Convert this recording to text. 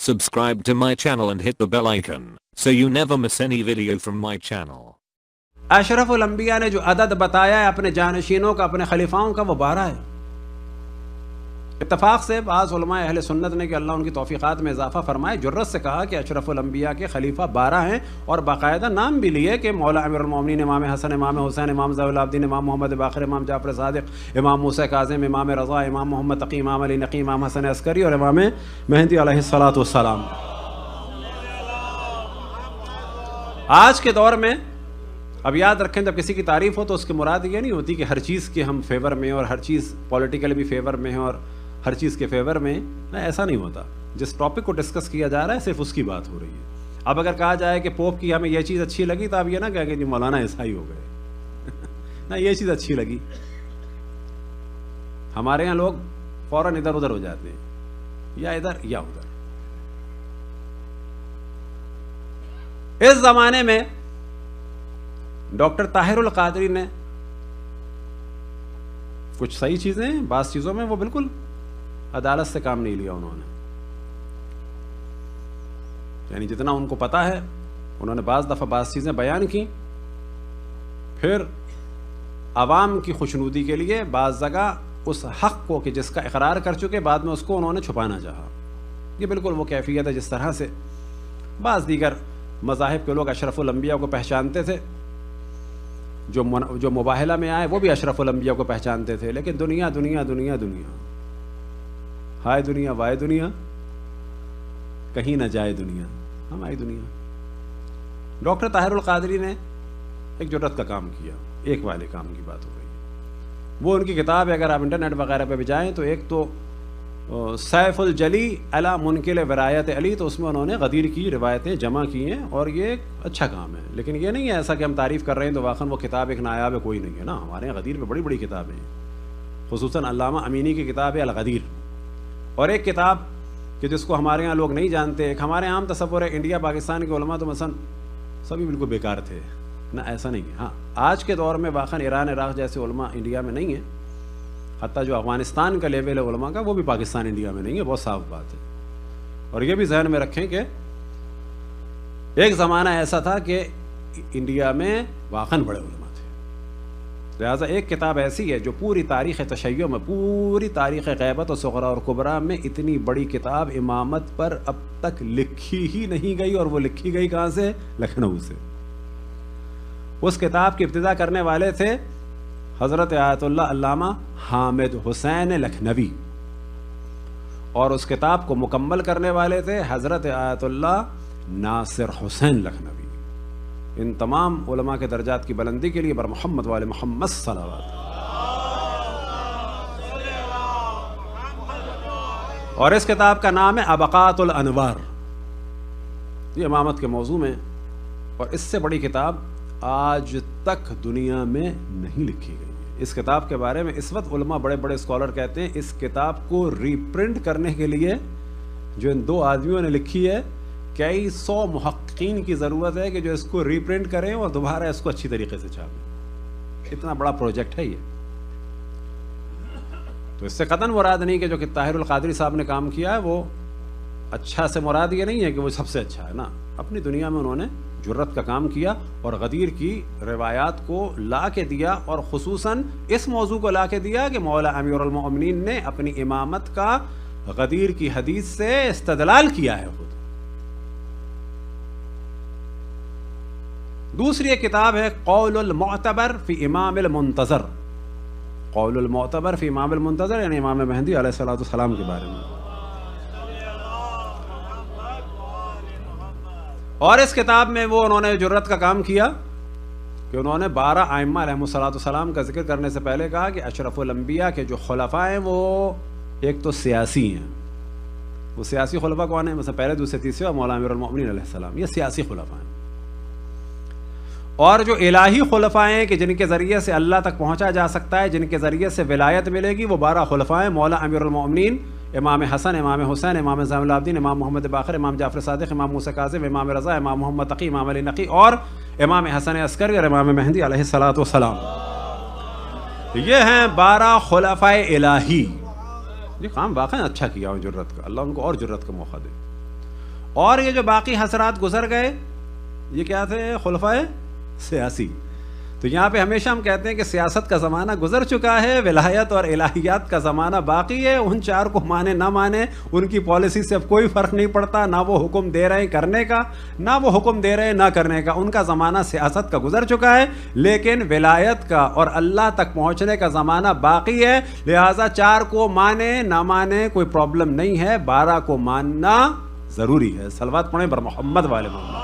Subscribe to my channel and hit the bell icon so you never miss any video from my channel. اشرف الانبیاء نے جو عدد بتایا ہے اپنے جانشینوں کا، اپنے خلیفاؤں کا، وہ 12 ہے۔ اتفاق سے بعض علماء اہل سنت نے کہ اللہ ان کی توفیقات میں اضافہ فرمائے، جرت سے کہا کہ اشرف الانبیاء کے خلیفہ 12 ہیں، اور باقاعدہ نام بھی لیے کہ مولا امیر المومنین امام حسن، امام حسین، امام زین العابدین، امام محمد باقر، امام جعفر صادق، امام موسیٰ کاظم، امام رضا، امام محمد تقی، امام علی نقی، امام حسن عسکری اور امام مہدی علیہ الصلوۃ والسلام۔ آج کے دور میں اب یاد رکھیں، جب کسی کی تعریف ہو تو اس کی مراد یہ نہیں ہوتی کہ ہر چیز کے ہم فیور میں اور ہر چیز پولیٹیکل بھی فیور میں ہے اور ہر چیز کے فیور میں، ایسا نہیں ہوتا۔ جس ٹاپک کو ڈسکس کیا جا رہا ہے صرف اس کی بات ہو رہی ہے۔ اب اگر کہا جائے کہ پوپ کی ہمیں یہ چیز اچھی لگی تو آپ یہ نہ کہیں کہ جی مولانا ایسا ہی ہو گئے نہ، یہ چیز اچھی لگی۔ ہمارے یہاں لوگ فوراً ادھر ادھر ہو جاتے ہیں، یا ادھر یا ادھر۔ اس زمانے میں ڈاکٹر طاہر القادری نے کچھ صحیح چیزیں، بعض چیزوں میں وہ بالکل عدالت سے کام نہیں لیا انہوں نے، یعنی جتنا ان کو پتا ہے انہوں نے بعض دفعہ بعض چیزیں بیان کی، پھر عوام کی خوشنودی کے لیے بعض جگہ اس حق کو کہ جس کا اقرار کر چکے بعد میں اس کو انہوں نے چھپانا چاہا۔ یہ بالکل وہ کیفیت ہے جس طرح سے بعض دیگر مذاہب کے لوگ اشرف الانبیاء کو پہچانتے تھے، جو مباہلہ میں آئے وہ بھی اشرف الانبیاء کو پہچانتے تھے، لیکن دنیا دنیا دنیا دنیا، ہائے دنیا وائے دنیا، کہیں نہ جائے دنیا، ہماری دنیا۔ ڈاکٹر طاہر القادری نے ایک جرت کا کام کیا، ایک والے کام کی بات ہو رہی ہے۔ وہ ان کی کتاب ہے، اگر آپ انٹرنیٹ وغیرہ پہ بھی جائیں تو ایک تو سیف الجلی علی منکر ولایت علی، تو اس میں انہوں نے غدیر کی روایتیں جمع کی ہیں، اور یہ ایک اچھا کام ہے۔ لیکن یہ نہیں ہے ایسا کہ ہم تعریف کر رہے ہیں تو واقعاً وہ کتاب ایک نایاب ہے، کوئی نہیں ہے نا۔ ہمارے یہاں غدیر پہ بڑی بڑی کتابیں ہیں، خصوصاً علامہ امینی کی کتاب ہے الغدیر، اور ایک کتاب کہ جس کو ہمارے یہاں لوگ نہیں جانتے، ایک ہمارے عام تصور ہے انڈیا پاکستان کے علماء تو مثلاً سبھی بالکل بیکار تھے، نہ ایسا نہیں ہے۔ ہاں، آج کے دور میں واقعاً ایران عراق جیسے علماء انڈیا میں نہیں ہیں، حتیٰ جو افغانستان کا لیول ہے علماء کا وہ بھی پاکستان انڈیا میں نہیں ہے، بہت صاف بات ہے۔ اور یہ بھی ذہن میں رکھیں کہ ایک زمانہ ایسا تھا کہ انڈیا میں واقعاً بڑے علماء تھے، لہٰذا ایک کتاب ایسی ہے جو پوری تاریخ تشیع میں، پوری تاریخ غیبت و صغریٰ اور کبریٰ میں اتنی بڑی کتاب امامت پر اب تک لکھی ہی نہیں گئی، اور وہ لکھی گئی کہاں سے؟ لکھنؤ سے۔ اس کتاب کی ابتدا کرنے والے تھے حضرت آیت اللہ علامہ حامد حسین لکھنوی، اور اس کتاب کو مکمل کرنے والے تھے حضرت آیت اللہ ناصر حسین لکھنوی۔ ان تمام علماء کے درجات کی بلندی کے لیے بر محمد وآل محمد صلوات۔ اور اس کتاب کا نام ہے ابقات الانوار، یہ امامت کے موضوع میں، اور اس سے بڑی کتاب آج تک دنیا میں نہیں لکھی گئی۔ اس کتاب کے بارے میں اس وقت علماء، بڑے بڑے اسکالر کہتے ہیں اس کتاب کو ری پرنٹ کرنے کے لیے جو ان دو آدمیوں نے لکھی ہے، کئی سو محققین کی ضرورت ہے کہ جو اس کو ری پرنٹ کریں اور دوبارہ اس کو اچھی طریقے سے چھاپیں۔ اتنا بڑا پروجیکٹ ہے یہ۔ تو اس سے قطعاً مراد نہیں کہ جو کہ طاہر القادری صاحب نے کام کیا ہے وہ اچھا سے مراد یہ نہیں ہے کہ وہ سب سے اچھا ہے نا، اپنی دنیا میں انہوں نے جرت کا کام کیا اور غدیر کی روایات کو لا کے دیا، اور خصوصاً اس موضوع کو لا کے دیا کہ مولا امیر المومنین نے اپنی امامت کا غدیر کی حدیث سے استدلال کیا ہے خود۔ دوسری ایک کتاب ہے قول المعتبر فی امام المنتظر، قول المعتبر فی امام المنتظر، یعنی امام مہدی علیہ الصلوۃ والسلام کے بارے میں۔ اور اس کتاب میں وہ انہوں نے جرت کا کام کیا کہ انہوں نے 12 ائمہ علیہم الصلوۃ والسلام کا ذکر کرنے سے پہلے کہا کہ اشرف الانبیاء کے جو خلفاء ہیں وہ ایک تو سیاسی ہیں۔ وہ سیاسی خلفاء کون ہیں؟ مثلا پہلے دوسرے تیسرے اور مولا امیر المومنین علیہ السلام، یہ سیاسی خلفاء ہیں۔ اور جو الہی خلفاء ہیں کہ جن کے ذریعے سے اللہ تک پہنچا جا سکتا ہے، جن کے ذریعے سے ولایت ملے گی، وہ 12 خلفاء ہیں۔ مولا امیر المومنین امام حسن، امام حسین، امام زین العابدین، امام محمد باقر، امام جعفر صادق، امام موسیٰ کاظم، امام رضا، امام محمد تقی، امام علی نقی، اور امام حسن عسکری اور امام مہدی علیہ الصلوۃ والسلام۔ یہ ہیں 12 خلفائے الہی۔ یہ کام واقعی اچھا کیا جرت کا، اللہ ان کو اور جرت کا موقع دے۔ اور یہ جو باقی حضرات گزر گئے یہ کیا تھے؟ خلفائے سیاسی. تو یہاں پہ ہمیشہ ہم کہتے ہیں کہ سیاست کا زمانہ گزر چکا ہے, ولایت اور الہیات کا زمانہ باقی ہے. ان چار کو مانے نہ مانے, ان کی پالیسی سے اب کوئی فرق نہیں پڑتا, نہ وہ حکم دے رہے ہیں کرنے کا, نہ وہ حکم دے رہے ہیں نہ کرنے کا. ان کا زمانہ سیاست کا گزر چکا ہے, لیکن ولایت کا اور اللہ تک پہنچنے کا زمانہ باقی ہے. لہٰذا 4 کو مانے نہ مانے کوئی پرابلم نہیں ہے, 12 کو ماننا ضروری ہے. صلوات پڑھیں بر محمد والے محمد.